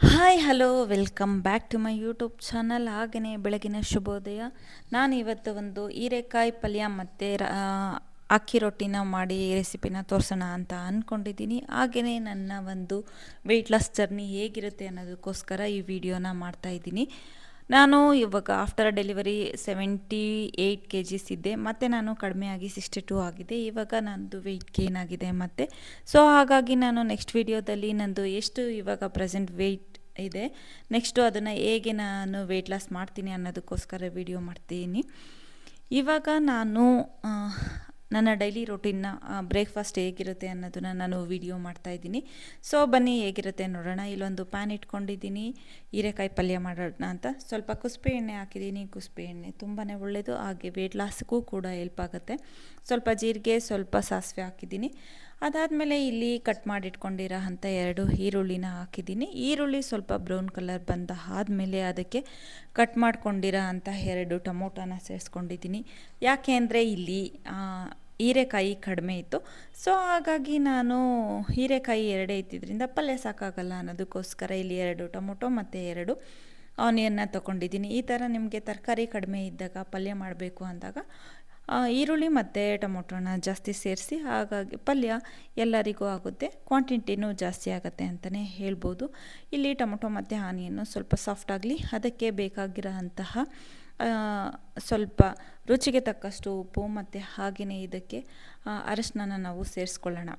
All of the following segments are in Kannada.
Hi hello welcome back to my YouTube channel. ಹಾಗೆಯೇ ಬೆಳಗಿನ ಶುಭೋದಯ. ನಾನು ಇವತ್ತು ಒಂದು ಹೀರೆಕಾಯಿ ಪಲ್ಯ ಮತ್ತು ಅಕ್ಕಿ ರೊಟ್ಟಿನ ಮಾಡಿ ರೆಸಿಪಿನ ತೋರಿಸೋಣ ಅಂತ ಅಂದ್ಕೊಂಡಿದ್ದೀನಿ. ಹಾಗೆಯೇ ನನ್ನ ಒಂದು ವೆಯ್ಟ್ ಲಾಸ್ ಜರ್ನಿ ಹೇಗಿರುತ್ತೆ ಅನ್ನೋದಕ್ಕೋಸ್ಕರ ಈ ವಿಡಿಯೋನ ಮಾಡ್ತಾಯಿದ್ದೀನಿ. ನಾನು ಇವಾಗ ಆಫ್ಟರ್ ಡೆಲಿವರಿ 78 kgs ಇದ್ದೆ, ಮತ್ತು ನಾನು ಕಡಿಮೆಯಾಗಿ 62 ಆಗಿದೆ. ಇವಾಗ ನಂದು ವೆಯ್ಟ್ ಗೇನ್ ಆಗಿದೆ ಮತ್ತು ಸೊ ಹಾಗಾಗಿ ನಾನು ನೆಕ್ಸ್ಟ್ ವಿಡಿಯೋದಲ್ಲಿ ನಂದು ಎಷ್ಟು ಇವಾಗ ಪ್ರೆಸೆಂಟ್ ವೆಯ್ಟ್ ಇದೆ, ನೆಕ್ಸ್ಟು ಅದನ್ನು ಹೇಗೆ ನಾನು ವೆಯ್ಟ್ ಲಾಸ್ ಮಾಡ್ತೀನಿ ಅನ್ನೋದಕ್ಕೋಸ್ಕರ ವಿಡಿಯೋ ಮಾಡ್ತೀನಿ. ಇವಾಗ ನಾನು ನನ್ನ ಡೈಲಿ ರೊಟೀನ್ನ ಬ್ರೇಕ್ಫಾಸ್ಟ್ ಹೇಗಿರುತ್ತೆ ಅನ್ನೋದನ್ನು ನಾನು ವಿಡಿಯೋ ಮಾಡ್ತಾಯಿದ್ದೀನಿ. ಸೊ ಬನ್ನಿ ಹೇಗಿರುತ್ತೆ ನೋಡೋಣ. ಇಲ್ಲೊಂದು ಪ್ಯಾನ್ ಇಟ್ಕೊಂಡಿದ್ದೀನಿ, ಹೀರೆಕಾಯಿ ಪಲ್ಯ ಮಾಡೋಣ ಅಂತ. ಸ್ವಲ್ಪ ಕುಸುಬೆ ಎಣ್ಣೆ ಹಾಕಿದ್ದೀನಿ. ಕುಸುಬೆ ಎಣ್ಣೆ ತುಂಬಾ ಒಳ್ಳೆಯದು, ಹಾಗೆ ವೆಯ್ಟ್ ಲಾಸ್ಗೂ ಕೂಡ ಹೆಲ್ಪ್ ಆಗುತ್ತೆ. ಸ್ವಲ್ಪ ಜೀರಿಗೆ, ಸ್ವಲ್ಪ ಸಾಸಿವೆ ಹಾಕಿದ್ದೀನಿ. ಅದಾದಮೇಲೆ ಇಲ್ಲಿ ಕಟ್ ಮಾಡಿಟ್ಕೊಂಡಿರೋ ಅಂಥ 2 ಈರುಳ್ಳಿನ ಹಾಕಿದ್ದೀನಿ. ಈರುಳ್ಳಿ ಸ್ವಲ್ಪ ಬ್ರೌನ್ ಕಲರ್ ಬಂದ ಆದಮೇಲೆ ಅದಕ್ಕೆ ಕಟ್ ಮಾಡ್ಕೊಂಡಿರೋ ಅಂಥ 2 ಟೊಮೊಟೊನ ಸೇರಿಸ್ಕೊಂಡಿದ್ದೀನಿ. ಯಾಕೆ ಅಂದರೆ ಇಲ್ಲಿ ಹೀರೆಕಾಯಿ ಕಡಿಮೆ ಇತ್ತು, ಸೊ ಹಾಗಾಗಿ ನಾನು ಹೀರೆಕಾಯಿ 2 ಇದ್ದಿದ್ದರಿಂದ ಪಲ್ಯ ಸಾಕಾಗಲ್ಲ ಅನ್ನೋದಕ್ಕೋಸ್ಕರ ಇಲ್ಲಿ 2 ಟೊಮೊಟೊ ಮತ್ತು 2 ಆನಿಯನ್ನ ತೊಗೊಂಡಿದ್ದೀನಿ. ಈ ಥರ ನಿಮಗೆ ತರಕಾರಿ ಕಡಿಮೆ ಇದ್ದಾಗ ಪಲ್ಯ ಮಾಡಬೇಕು ಅಂದಾಗ ಈರುಳ್ಳಿ ಮತ್ತು ಟೊಮೊಟೊನ ಜಾಸ್ತಿ ಸೇರಿಸಿ, ಹಾಗಾಗಿ ಪಲ್ಯ ಎಲ್ಲರಿಗೂ ಆಗುತ್ತೆ, ಕ್ವಾಂಟಿಟಿನೂ ಜಾಸ್ತಿ ಆಗುತ್ತೆ ಅಂತಲೇ ಹೇಳ್ಬೋದು. ಇಲ್ಲಿ ಟೊಮೊಟೊ ಮತ್ತು ಆನಿಯನ್ನು ಸ್ವಲ್ಪ ಸಾಫ್ಟ್ ಆಗಲಿ, ಅದಕ್ಕೆ ಬೇಕಾಗಿರೋ ಅಂತಹ ಸ್ವಲ್ಪ ರುಚಿಗೆ ತಕ್ಕಷ್ಟು ಉಪ್ಪು ಮತ್ತು ಹಾಗೆಯೇ ಇದಕ್ಕೆ ಅರಶಿನ ನಾವು ಸೇರಿಸ್ಕೊಳ್ಳೋಣ.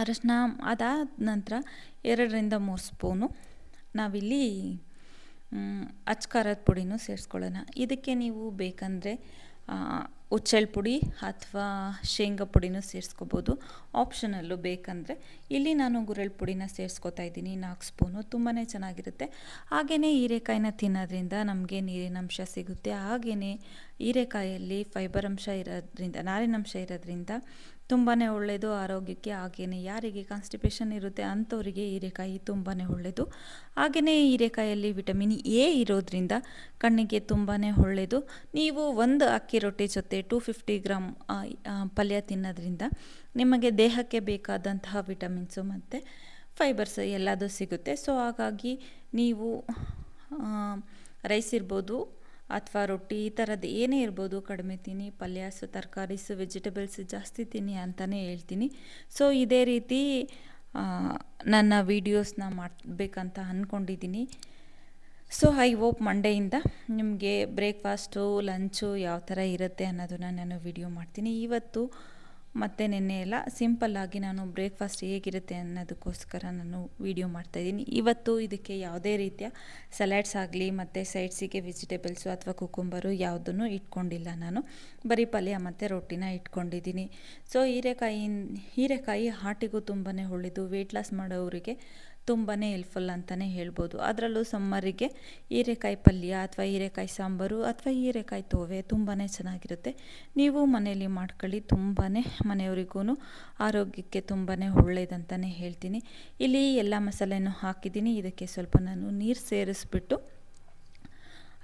ಅರಶಿನ ಅದಾದ ನಂತರ 2-3 ಸ್ಪೂನು ನಾವಿಲ್ಲಿ ಅಚ್ಕಾರದ ಪುಡಿನೂ ಸೇರಿಸ್ಕೊಳ್ಳೋಣ. ಇದಕ್ಕೆ ನೀವು ಬೇಕಂದರೆ ಹುಚ್ಚೆಳ್ಳು ಪುಡಿ ಅಥವಾ ಶೇಂಗಾ ಪುಡಿನೂ ಸೇರಿಸ್ಕೋಬೋದು, ಆಪ್ಷನಲ್ಲು ಬೇಕಂದರೆ. ಇಲ್ಲಿ ನಾನು ಗುರೆಳ್ಳು ಪುಡಿನ ಸೇರಿಸ್ಕೊತಾ ಇದ್ದೀನಿ 4 ಸ್ಪೂನು, ತುಂಬಾ ಚೆನ್ನಾಗಿರುತ್ತೆ. ಹಾಗೆಯೇ ಹೀರೆಕಾಯಿನ ತಿನ್ನೋದ್ರಿಂದ ನಮಗೆ ನೀರಿನಂಶ ಸಿಗುತ್ತೆ. ಹಾಗೆಯೇ ಹೀರೆಕಾಯಲ್ಲಿ ಫೈಬರ್ ಅಂಶ ಇರೋದ್ರಿಂದ, ನಾರಿನಂಶ ಇರೋದ್ರಿಂದ ತುಂಬಾ ಒಳ್ಳೆಯದು ಆರೋಗ್ಯಕ್ಕೆ. ಹಾಗೆಯೇ ಯಾರಿಗೆ ಕಾನ್ಸ್ಟಿಪೇಷನ್ ಇರುತ್ತೆ ಅಂಥವರಿಗೆ ಹೀರೆಕಾಯಿ ತುಂಬಾ ಒಳ್ಳೆಯದು. ಹಾಗೆಯೇ ಹೀರೆಕಾಯಲ್ಲಿ ವಿಟಮಿನ್ ಎ ಇರೋದ್ರಿಂದ ಕಣ್ಣಿಗೆ ತುಂಬಾ ಒಳ್ಳೆಯದು. ನೀವು ಒಂದು ಅಕ್ಕಿ ರೊಟ್ಟಿ ಜೊತೆ 250 ಗ್ರಾಮ್ ಪಲ್ಯ ತಿನ್ನೋದ್ರಿಂದ ನಿಮಗೆ ದೇಹಕ್ಕೆ ಬೇಕಾದಂತಹ ವಿಟಮಿನ್ಸು ಮತ್ತು ಫೈಬರ್ಸ್ ಎಲ್ಲದೂ ಸಿಗುತ್ತೆ. ಸೊ ಹಾಗಾಗಿ ನೀವು ರೈಸ್ ಇರ್ಬೋದು ಅಥವಾ ರೊಟ್ಟಿ, ಈ ಥರದ್ದು ಏನೇ ಇರ್ಬೋದು ಕಡಿಮೆ ತಿನ್ನಿ, ಪಲ್ಯಾಸು, ತರಕಾರೀಸು, ವೆಜಿಟೇಬಲ್ಸ್ ಜಾಸ್ತಿ ತಿನ್ನಿ ಅಂತಲೇ ಹೇಳ್ತೀನಿ. ಸೊ ಇದೇ ರೀತಿ ನನ್ನ ವೀಡಿಯೋಸ್ನ ಮಾಡಬೇಕಂತ ಅಂದ್ಕೊಂಡಿದ್ದೀನಿ. ಸೊ ಐ ಹೋಪ್ ಮಂಡೆಯಿಂದ ನಿಮಗೆ ಬ್ರೇಕ್ಫಾಸ್ಟು, ಲಂಚು ಯಾವ ಥರ ಇರುತ್ತೆ ಅನ್ನೋದನ್ನು ನಾನು ವಿಡಿಯೋ ಮಾಡ್ತೀನಿ. ಇವತ್ತು ಮತ್ತು ನೆನ್ನೆ ಎಲ್ಲ ಸಿಂಪಲ್ಲಾಗಿ ನಾನು ಬ್ರೇಕ್ಫಾಸ್ಟ್ ಹೇಗಿರುತ್ತೆ ಅನ್ನೋದಕ್ಕೋಸ್ಕರ ನಾನು ವಿಡಿಯೋ ಮಾಡ್ತಾಯಿದ್ದೀನಿ. ಇವತ್ತು ಇದಕ್ಕೆ ಯಾವುದೇ ರೀತಿಯ ಸಲಾಡ್ಸ್ ಆಗಲಿ ಮತ್ತು ಸೈಡ್ಸಿಗೆ ವೆಜಿಟೇಬಲ್ಸು ಅಥವಾ ಕುಕುಂಬರು ಯಾವುದನ್ನು ಇಟ್ಕೊಂಡಿಲ್ಲ. ನಾನು ಬರೀ ಪಲ್ಯ ಮತ್ತು ರೊಟ್ಟಿನ ಇಟ್ಕೊಂಡಿದ್ದೀನಿ. ಸೊ ಹೀರೆಕಾಯಿ ಹಾರ್ಟಿಗೂ ತುಂಬಾ ಒಳ್ಳೆಯದು, ವೆಯ್ಟ್ ಲಾಸ್ ಮಾಡೋರಿಗೆ ತುಂಬಾ ಹೆಲ್ಪ್ಫುಲ್ ಅಂತಲೇ ಹೇಳ್ಬೋದು. ಅದರಲ್ಲೂ ಸಮ್ಮರಿಗೆ ಹೀರೆಕಾಯಿ ಪಲ್ಯ ಅಥವಾ ಹೀರೆಕಾಯಿ ಸಾಂಬಾರು ಅಥವಾ ಹೀರೆಕಾಯಿ ತೋವೆ ತುಂಬಾ ಚೆನ್ನಾಗಿರುತ್ತೆ. ನೀವು ಮನೆಯಲ್ಲಿ ಮಾಡ್ಕೊಳ್ಳಿ, ತುಂಬಾ ಮನೆಯವರಿಗೂ ಆರೋಗ್ಯಕ್ಕೆ ತುಂಬಾ ಒಳ್ಳೆಯದಂತಲೇ ಹೇಳ್ತೀನಿ. ಇಲ್ಲಿ ಎಲ್ಲ ಮಸಾಲೆನೂ ಹಾಕಿದ್ದೀನಿ. ಇದಕ್ಕೆ ಸ್ವಲ್ಪ ನಾನು ನೀರು ಸೇರಿಸ್ಬಿಟ್ಟು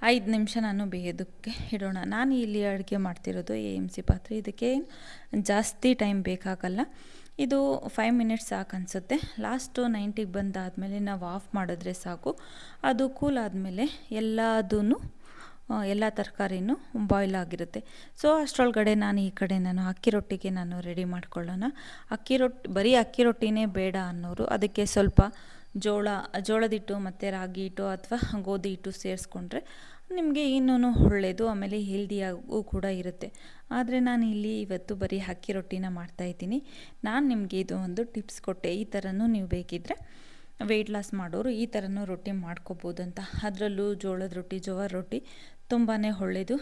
5 ನಿಮಿಷ ನಾನು ಬೇಯೋದಕ್ಕೆ ಇಡೋಣ. ನಾನು ಇಲ್ಲಿ ಅಡುಗೆ ಮಾಡ್ತಿರೋದು AMC ಪಾತ್ರೆ, ಇದಕ್ಕೆ ಜಾಸ್ತಿ ಟೈಮ್ ಬೇಕಾಗಲ್ಲ. ಇದು 5 ಮಿನಿಟ್ಸ್ ಸಾಕು ಅನಿಸುತ್ತೆ. ಲಾಸ್ಟು 90ಗೆ ಬಂದಾದಮೇಲೆ ನಾವು ಆಫ್ ಮಾಡಿದ್ರೆ ಸಾಕು. ಅದು ಕೂಲ್ ಆದಮೇಲೆ ಎಲ್ಲ ತರಕಾರಿನೂ ಬಾಯ್ಲ್ ಆಗಿರುತ್ತೆ. ಸೊ ಅಷ್ಟರೊಳಗಡೆ ಈ ಕಡೆ ನಾನು ಅಕ್ಕಿ ರೊಟ್ಟಿಗೆ ನಾನು ರೆಡಿ ಮಾಡ್ಕೊಳ್ಳೋಣ. ಬರೀ ಅಕ್ಕಿ ರೊಟ್ಟಿನೇ ಬೇಡ ಅನ್ನೋರು ಅದಕ್ಕೆ ಸ್ವಲ್ಪ ಜೋಳದ ಹಿಟ್ಟು ಮತ್ತು ರಾಗಿ ಹಿಟ್ಟು ಅಥವಾ ಗೋಧಿ ಹಿಟ್ಟು ಸೇರಿಸ್ಕೊಂಡ್ರೆ ನಿಮಗೆ ಇನ್ನೂ ಒಳ್ಳೆಯದು, ಆಮೇಲೆ ಹೆಲ್ದಿಯಾಗೂ ಕೂಡ ಇರುತ್ತೆ. ಆದರೆ ನಾನು ಇಲ್ಲಿ ಇವತ್ತು ಬರೀ ಅಕ್ಕಿ ರೊಟ್ಟಿನ ಮಾಡ್ತಾಯಿದ್ದೀನಿ. ನಾನು ನಿಮಗೆ ಇದು ಒಂದು ಟಿಪ್ಸ್ ಕೊಟ್ಟೆ, ಈ ಥರನೂ ನೀವು ಬೇಕಿದ್ದರೆ ವೆಯ್ಟ್ ಲಾಸ್ ಮಾಡೋರು ಈ ಥರನೂ ರೊಟ್ಟಿ ಮಾಡ್ಕೋಬೋದು ಅಂತ. ಅದರಲ್ಲೂ ಜೋಳದ ರೊಟ್ಟಿ, ಜೋಳದ ರೊಟ್ಟಿ ತುಂಬಾ ಒಳ್ಳೆಯದು.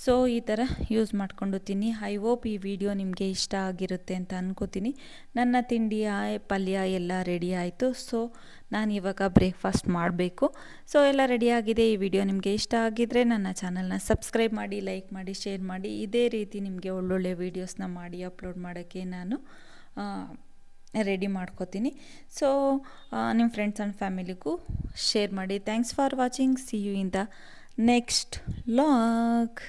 ಸೊ ಈ ಥರ ಯೂಸ್ ಮಾಡಿಕೊಂಡು ತಿನ್ನಿ. ಐ ಹೋಪ್ ಈ ವಿಡಿಯೋ ನಿಮಗೆ ಇಷ್ಟ ಆಗಿರುತ್ತೆ ಅಂತ ಅಂದ್ಕೋತೀನಿ. ನನ್ನ ತಿಂಡಿ ಪಲ್ಯ ಎಲ್ಲ ರೆಡಿ ಆಯಿತು. ಸೊ ನಾನು ಇವಾಗ ಬ್ರೇಕ್ಫಾಸ್ಟ್ ಮಾಡಬೇಕು. ಸೊ ಎಲ್ಲ ರೆಡಿಯಾಗಿದೆ. ಈ ವಿಡಿಯೋ ನಿಮಗೆ ಇಷ್ಟ ಆಗಿದ್ದರೆ ನನ್ನ ಚಾನಲ್ನ ಸಬ್ಸ್ಕ್ರೈಬ್ ಮಾಡಿ, ಲೈಕ್ ಮಾಡಿ, ಶೇರ್ ಮಾಡಿ. ಇದೇ ರೀತಿ ನಿಮಗೆ ಒಳ್ಳೊಳ್ಳೆ ವೀಡಿಯೋಸ್ನ ಮಾಡಿ ಅಪ್ಲೋಡ್ ಮಾಡೋಕ್ಕೆ ನಾನು ರೆಡಿ ಮಾಡ್ಕೋತೀನಿ. ಸೊ ನಿಮ್ಮ ಫ್ರೆಂಡ್ಸ್ ಆ್ಯಂಡ್ ಫ್ಯಾಮಿಲಿಗೂ ಶೇರ್ ಮಾಡಿ. Thanks for watching. See you in the next vlog.